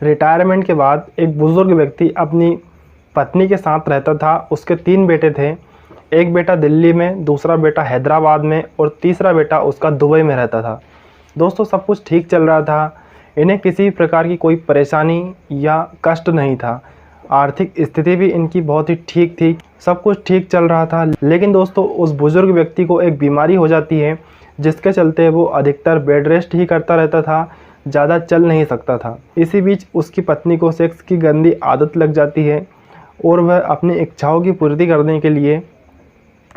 Retirement के बाद एक बुज़ुर्ग व्यक्ति अपनी पत्नी के साथ रहता था। उसके 3 बेटे थे, एक बेटा दिल्ली में, दूसरा बेटा हैदराबाद में और तीसरा बेटा उसका दुबई में रहता था। दोस्तों सब कुछ ठीक चल रहा था, इन्हें किसी प्रकार की कोई परेशानी या कष्ट नहीं था। आर्थिक स्थिति भी इनकी बहुत ही ठीक थी, सब कुछ ठीक चल रहा था। लेकिन दोस्तों उस बुज़ुर्ग व्यक्ति को एक बीमारी हो जाती है जिसके चलते वो अधिकतर बेड रेस्ट ही करता रहता था, ज़्यादा चल नहीं सकता था। इसी बीच उसकी पत्नी को सेक्स की गंदी आदत लग जाती है और वह अपनी इच्छाओं की पूर्ति करने के लिए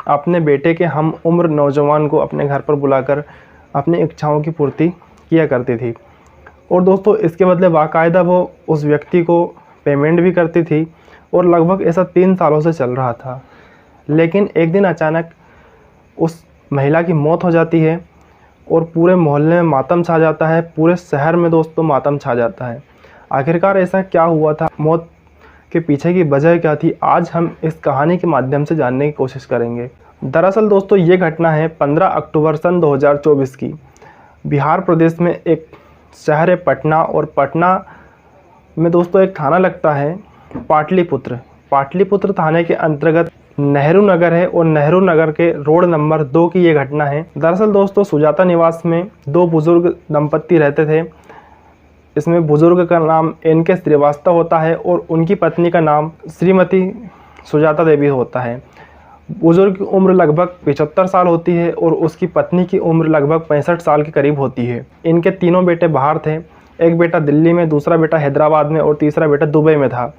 अपने बेटे के हम उम्र नौजवान को अपने घर पर बुलाकर अपनी इच्छाओं की पूर्ति किया करती थी। और दोस्तों इसके बदले बाकायदा वो उस व्यक्ति को पेमेंट भी करती थी और लगभग ऐसा 3 सालों से चल रहा था। लेकिन एक दिन अचानक उस महिला की मौत हो जाती है और पूरे मोहल्ले में मातम छा जाता है, पूरे शहर में दोस्तों मातम छा जाता है। आखिरकार ऐसा क्या हुआ था, मौत के पीछे की वजह क्या थी, आज हम इस कहानी के माध्यम से जानने की कोशिश करेंगे। दरअसल दोस्तों ये घटना है 15 अक्टूबर सन 2024 की। बिहार प्रदेश में एक शहर है पटना, और पटना में दोस्तों एक थाना लगता है पाटलिपुत्र। पाटलिपुत्र थाने के अंतर्गत नेहरू नगर है और नेहरू नगर के रोड नंबर 2 की ये घटना है। दरअसल दोस्तों सुजाता निवास में 2 बुजुर्ग दंपत्ति रहते थे। इसमें बुजुर्ग का नाम एन.के. श्रीवास्तव होता है और उनकी पत्नी का नाम श्रीमती सुजाता देवी होता है। बुजुर्ग की उम्र लगभग 75 साल होती है और उसकी पत्नी की उम्र लगभग 65 साल के करीब होती है। इनके तीनों बेटे बाहर थे, एक बेटा दिल्ली में, दूसरा बेटा हैदराबाद में और तीसरा बेटा दुबई में था।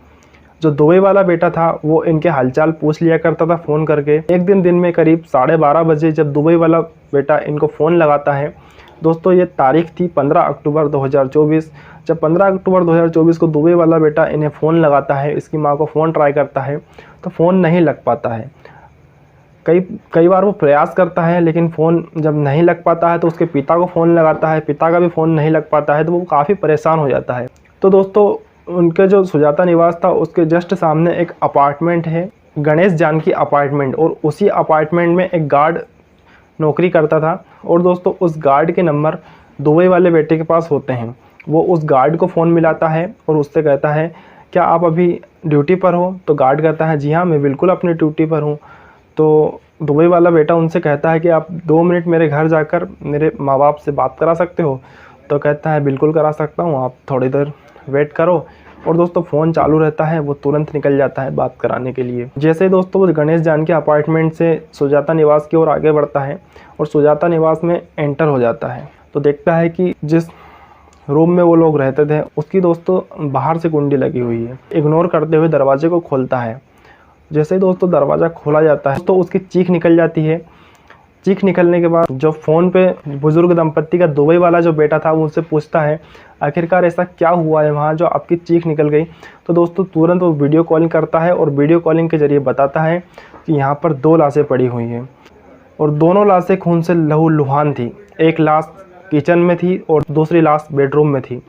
जो दुबई वाला बेटा था वो इनके हालचाल पूछ लिया करता था फ़ोन करके। एक दिन में करीब 12:30 बजे जब दुबई वाला बेटा इनको फ़ोन लगाता है, दोस्तों ये तारीख थी 15 अक्टूबर 2024। जब 15 अक्टूबर 2024 को दुबई वाला बेटा इन्हें फ़ोन लगाता है, इसकी मां को फ़ोन ट्राई करता है तो फ़ोन नहीं लग पाता है। कई बार वो प्रयास करता है लेकिन फ़ोन जब नहीं लग पाता है तो उसके पिता को फ़ोन लगाता है, पिता का भी फ़ोन नहीं लग पाता है तो वो काफ़ी परेशान हो जाता है। तो दोस्तों उनके जो सुजाता निवास था उसके जस्ट सामने एक अपार्टमेंट है, गणेश जानकी अपार्टमेंट, और उसी अपार्टमेंट में एक गार्ड नौकरी करता था। और दोस्तों उस गार्ड के नंबर दुबई वाले बेटे के पास होते हैं। वो उस गार्ड को फ़ोन मिलाता है और उससे कहता है क्या आप अभी ड्यूटी पर हो? तो गार्ड कहता है जी हाँ मैं बिल्कुल अपनी ड्यूटी पर हूँ। तो दुबई वाला बेटा उनसे कहता है कि आप 2 मिनट मेरे घर जाकर मेरे माँ बाप से बात करा सकते हो? तो कहता है बिल्कुल करा सकता हूँ, आप थोड़ी देर वेट करो। और दोस्तों फ़ोन चालू रहता है, वो तुरंत निकल जाता है बात कराने के लिए। जैसे दोस्तों वो गणेश जानकी अपार्टमेंट से सुजाता निवास की ओर आगे बढ़ता है और सुजाता निवास में एंटर हो जाता है तो देखता है कि जिस रूम में वो लोग रहते थे उसकी दोस्तों बाहर से कुंडी लगी हुई है। इग्नोर करते हुए दरवाजे को खोलता है। जैसे ही दोस्तों दरवाज़ा खोला जाता है तो उसकी चीख निकल जाती है। चीख निकलने के बाद जो फ़ोन पे बुज़ुर्ग दंपत्ति का दुबई वाला जो बेटा था वो उनसे पूछता है आखिरकार ऐसा क्या हुआ है वहाँ जो आपकी चीख निकल गई। तो दोस्तों तुरंत वो वीडियो कॉलिंग करता है और वीडियो कॉलिंग के ज़रिए बताता है कि यहाँ पर 2 लाशें पड़ी हुई हैं और दोनों लाशें खून से लहूलुहान थी। एक लाश किचन में थी और दूसरी लाश बेडरूम में थी।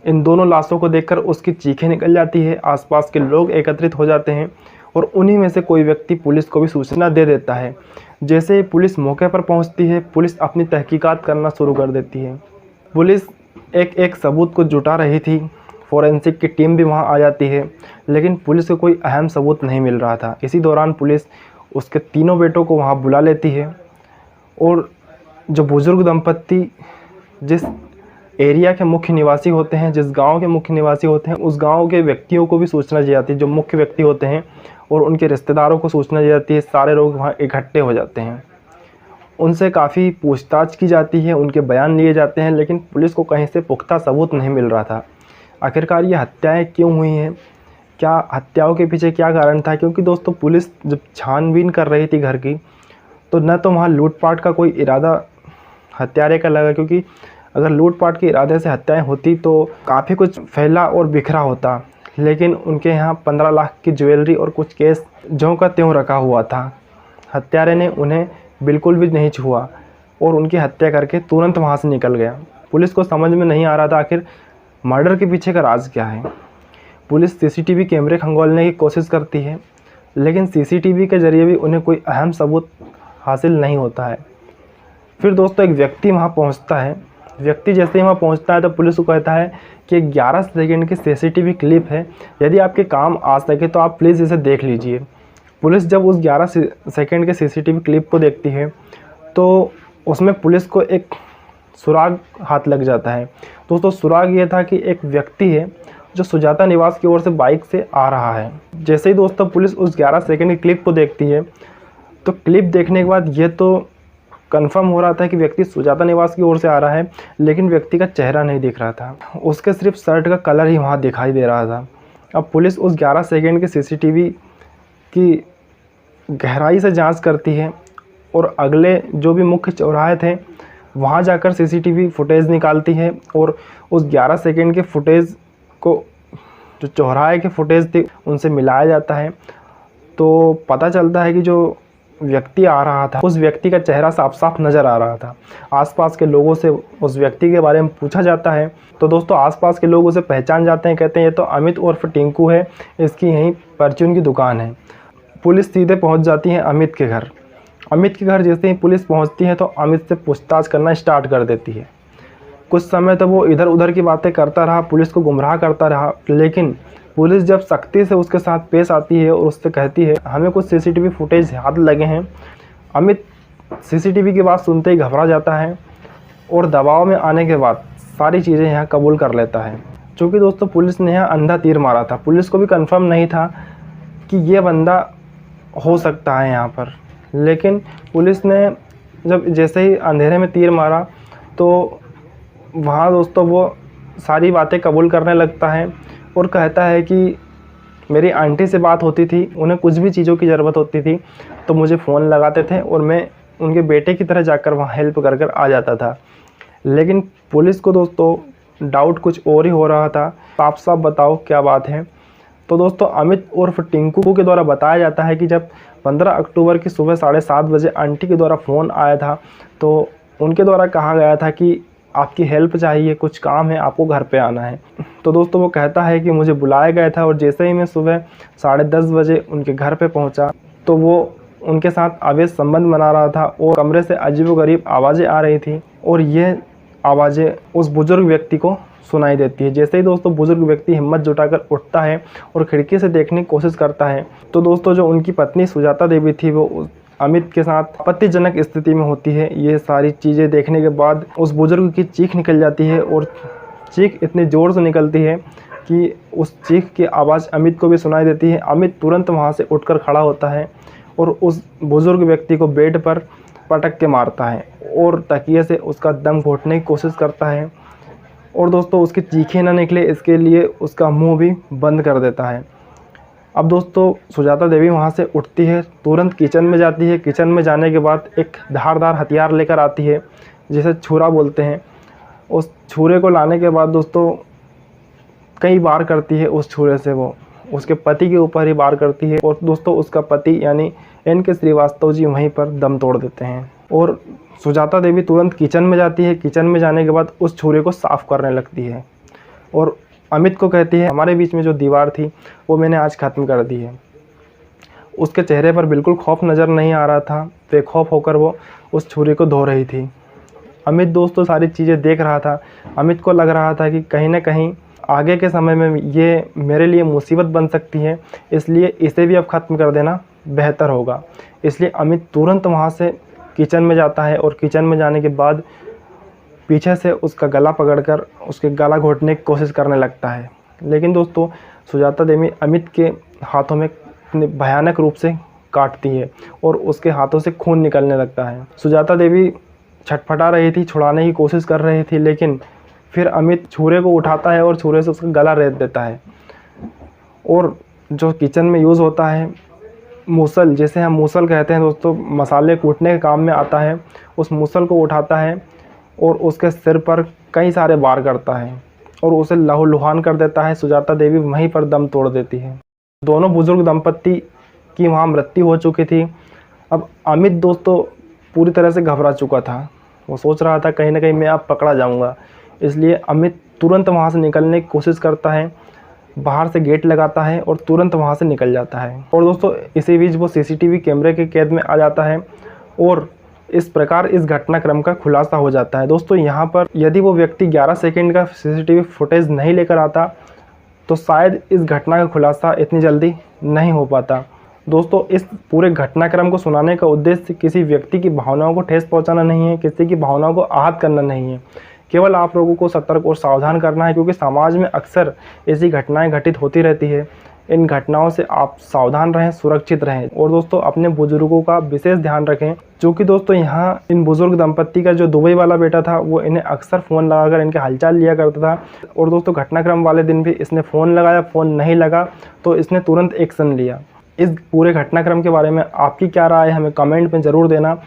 इन दोनों लाशों को देखकर उसकी चीखें निकल जाती है। आसपास के लोग एकत्रित हो जाते हैं और उन्हीं में से कोई व्यक्ति पुलिस को भी सूचना दे देता है। जैसे ही पुलिस मौके पर पहुंचती है, पुलिस अपनी तहकीकात करना शुरू कर देती है। पुलिस एक सबूत को जुटा रही थी, फोरेंसिक की टीम भी वहां आ जाती है, लेकिन पुलिस को कोई अहम सबूत नहीं मिल रहा था। इसी दौरान पुलिस उसके तीनों बेटों को वहां बुला लेती है और जो बुज़ुर्ग दंपत्ति जिस एरिया के मुख्य निवासी होते हैं, जिस गांव के मुख्य निवासी होते हैं, उस गांव के व्यक्तियों को भी सूचना दी जाती है। जो मुख्य व्यक्ति होते हैं और उनके रिश्तेदारों को सूचना दी जाती है। सारे लोग वहां इकट्ठे हो जाते हैं, उनसे काफ़ी पूछताछ की जाती है, उनके बयान लिए जाते हैं, लेकिन पुलिस को कहीं से पुख्ता सबूत नहीं मिल रहा था। आखिरकार ये हत्याएँ क्यों हुई हैं, क्या हत्याओं के पीछे क्या कारण था? क्योंकि दोस्तों पुलिस जब छानबीन कर रही थी घर की तो न तो वहाँ लूटपाट का कोई इरादा हत्यारे का लगा, क्योंकि अगर लूटपाट के इरादे से हत्याएं होती तो काफ़ी कुछ फैला और बिखरा होता। लेकिन उनके यहाँ 15 लाख की ज्वेलरी और कुछ केस ज्यों का त्यों रखा हुआ था। हत्यारे ने उन्हें बिल्कुल भी नहीं छुआ और उनकी हत्या करके तुरंत वहाँ से निकल गया। पुलिस को समझ में नहीं आ रहा था आखिर मर्डर के पीछे का राज क्या है। पुलिस सीसीटीवी कैमरे खंगोलने की कोशिश करती है, लेकिन सीसीटीवी के ज़रिए भी उन्हें कोई अहम सबूत हासिल नहीं होता है। फिर दोस्तों एक व्यक्ति वहाँ पहुँचता है व्यक्ति जैसे ही वहाँ पहुँचता है तो पुलिस को कहता है कि 11 सेकंड की सीसीटीवी क्लिप है, यदि आपके काम आ सके तो आप प्लीज़ इसे देख लीजिए। पुलिस जब उस 11 सेकंड के सीसीटीवी क्लिप को देखती है तो उसमें पुलिस को एक सुराग हाथ लग जाता है। दोस्तों सुराग ये था कि एक व्यक्ति है जो सुजाता निवास की ओर से बाइक से आ रहा है। जैसे ही दोस्तों पुलिस उस 11 सेकंड की क्लिप को देखती है तो क्लिप देखने के बाद ये तो कंफर्म हो रहा था कि व्यक्ति सुजाता निवास की ओर से आ रहा है, लेकिन व्यक्ति का चेहरा नहीं दिख रहा था, उसके सिर्फ शर्ट का कलर ही वहाँ दिखाई दे रहा था। अब पुलिस उस 11 सेकंड की सीसीटीवी की गहराई से जांच करती है और अगले जो भी मुख्य चौराहे थे वहाँ जाकर सीसीटीवी फुटेज निकालती है और उस 11 सेकंड के फुटेज को जो चौराहे के फुटेज थे उनसे मिलाया जाता है। तो पता चलता है कि जो व्यक्ति आ रहा था उस व्यक्ति का चेहरा साफ साफ नज़र आ रहा था। आसपास के लोगों से उस व्यक्ति के बारे में पूछा जाता है तो दोस्तों आसपास के लोग उसे पहचान जाते हैं, कहते हैं ये तो अमित उर्फ टिंकू है, इसकी यहीं परचून की दुकान है। पुलिस सीधे पहुंच जाती है अमित के घर। अमित के घर जैसे ही पुलिस पहुंचती है तो अमित से पूछताछ करना स्टार्ट कर देती है। कुछ समय तो वो इधर उधर की बातें करता रहा, पुलिस को गुमराह करता रहा, लेकिन पुलिस जब सख्ती से उसके साथ पेश आती है और उससे कहती है हमें कुछ सीसीटीवी फुटेज हाथ लगे हैं, अमित सीसीटीवी की बात सुनते ही घबरा जाता है और दबाव में आने के बाद सारी चीज़ें यहाँ कबूल कर लेता है। चूँकि दोस्तों पुलिस ने यहाँ अंधा तीर मारा था, पुलिस को भी कंफर्म नहीं था कि ये बंदा हो सकता है यहाँ पर, लेकिन पुलिस ने जब जैसे ही अंधेरे में तीर मारा तो वहाँ दोस्तों वो सारी बातें कबूल करने लगता है और कहता है कि मेरी आंटी से बात होती थी, उन्हें कुछ भी चीज़ों की ज़रूरत होती थी तो मुझे फ़ोन लगाते थे और मैं उनके बेटे की तरह जाकर वहाँ हेल्प कर कर आ जाता था। लेकिन पुलिस को दोस्तों डाउट कुछ और ही हो रहा था। साफ साफ बताओ क्या बात है। तो दोस्तों अमित उर्फ टिंकू के द्वारा बताया जाता है कि जब 15 अक्टूबर की सुबह 7:30 बजे आंटी के द्वारा फ़ोन आया था तो उनके द्वारा कहा गया था कि आपकी हेल्प चाहिए, कुछ काम है, आपको घर पे आना है। तो दोस्तों वो कहता है कि मुझे बुलाया गया था और जैसे ही मैं सुबह 10:30 बजे उनके घर पे पहुंचा तो वो उनके साथ अवैध संबंध बना रहा था और कमरे से अजीबोगरीब आवाज़ें आ रही थी और ये आवाज़ें उस बुज़ुर्ग व्यक्ति को सुनाई देती है। जैसे ही दोस्तों बुज़ुर्ग व्यक्ति हिम्मत जुटाकर उठता है और खिड़की से देखने की कोशिश करता है तो दोस्तों जो उनकी पत्नी सुजाता देवी थी वो अमित के साथ आपत्तिजनक स्थिति में होती है। ये सारी चीज़ें देखने के बाद उस बुज़ुर्ग की चीख निकल जाती है और चीख इतनी ज़ोर से निकलती है कि उस चीख की आवाज़ अमित को भी सुनाई देती है। अमित तुरंत वहाँ से उठकर खड़ा होता है और उस बुज़ुर्ग व्यक्ति को बेड पर पटक के मारता है और तकिए से उसका दम घोटने की कोशिश करता है और दोस्तों उसकी चीखें ना निकले इसके लिए उसका मुंह भी बंद कर देता है। अब दोस्तों सुजाता देवी वहाँ से उठती है, तुरंत किचन में जाती है। किचन में जाने के बाद एक धारदार हथियार लेकर आती है जिसे छुरा बोलते हैं। उस छुरे को लाने के बाद दोस्तों कई बार करती है उस छुरे से, वो उसके पति के ऊपर ही वार करती है और दोस्तों उसका पति यानी NK श्रीवास्तव जी वहीं पर दम तोड़ देते हैं और सुजाता देवी तुरंत किचन में जाती है। किचन में जाने के बाद उस छुरे को साफ़ करने लगती है और अमित को कहती है हमारे बीच में जो दीवार थी वो मैंने आज ख़त्म कर दी है। उसके चेहरे पर बिल्कुल खौफ नज़र नहीं आ रहा था, बेखौफ होकर वो उस छुरे को धो रही थी। अमित दोस्तों सारी चीज़ें देख रहा था। अमित को लग रहा था कि कहीं ना कहीं आगे के समय में ये मेरे लिए मुसीबत बन सकती है, इसलिए इसे भी अब ख़त्म कर देना बेहतर होगा। इसलिए अमित तुरंत वहाँ से किचन में जाता है और किचन में जाने के बाद पीछे से उसका गला पकड़कर उसके गला घोटने की कोशिश करने लगता है। लेकिन दोस्तों सुजाता देवी अमित के हाथों में भयानक रूप से काटती है और उसके हाथों से खून निकलने लगता है। सुजाता देवी छटपटा रही थी, छुड़ाने की कोशिश कर रही थी, लेकिन फिर अमित छुरे को उठाता है और छुरे से उसका गला रेत देता है और जो किचन में यूज़ होता है मूसल, जिसे हम मूसल कहते हैं दोस्तों, मसाले कूटने के काम में आता है, उस मूसल को उठाता है और उसके सिर पर कई सारे वार करता है और उसे लहूलुहान कर देता है। सुजाता देवी वहीं पर दम तोड़ देती है। दोनों बुजुर्ग दंपत्ति की वहाँ मृत्यु हो चुकी थी। अब अमित दोस्तों पूरी तरह से घबरा चुका था, वो सोच रहा था कहीं ना कहीं मैं अब पकड़ा जाऊँगा, इसलिए अमित तुरंत वहाँ से निकलने की कोशिश करता है, बाहर से गेट लगाता है और तुरंत वहाँ से निकल जाता है। और दोस्तों इसी बीच वो CCTV कैमरे के कैद में आ जाता है और इस प्रकार इस घटनाक्रम का खुलासा हो जाता है। दोस्तों यहाँ पर यदि वो व्यक्ति 11 सेकंड का सीसीटीवी फुटेज नहीं लेकर आता तो शायद इस घटना का खुलासा इतनी जल्दी नहीं हो पाता। दोस्तों इस पूरे घटनाक्रम को सुनाने का उद्देश्य किसी व्यक्ति की भावनाओं को ठेस पहुंचाना नहीं है, किसी की भावनाओं को आहत करना नहीं है। केवल आप लोगों को सतर्क और सावधान करना है, क्योंकि समाज में अक्सर ऐसी घटनाएं घटित होती रहती है। इन घटनाओं से आप सावधान रहें, सुरक्षित रहें और दोस्तों अपने बुजुर्गों का विशेष ध्यान रखें, क्योंकि दोस्तों यहाँ इन बुजुर्ग दंपत्ति का जो दुबई वाला बेटा था वो इन्हें अक्सर फ़ोन लगाकर इनके हालचाल लिया करता था। और दोस्तों घटनाक्रम वाले दिन भी इसने फ़ोन लगाया, फ़ोन नहीं लगा तो इसने तुरंत एक्शन लिया। इस पूरे घटनाक्रम के बारे में आपकी क्या राय है हमें कमेंट में ज़रूर देना।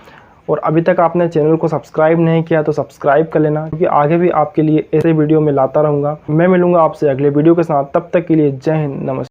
और अभी तक आपने चैनल को सब्सक्राइब नहीं किया तो सब्सक्राइब कर लेना, क्योंकि आगे भी आपके लिए ऐसे वीडियो में लाता रहूँगा। मैं मिलूँगा आपसे अगले वीडियो के साथ, तब तक के लिए जय हिंद, नमस्ते।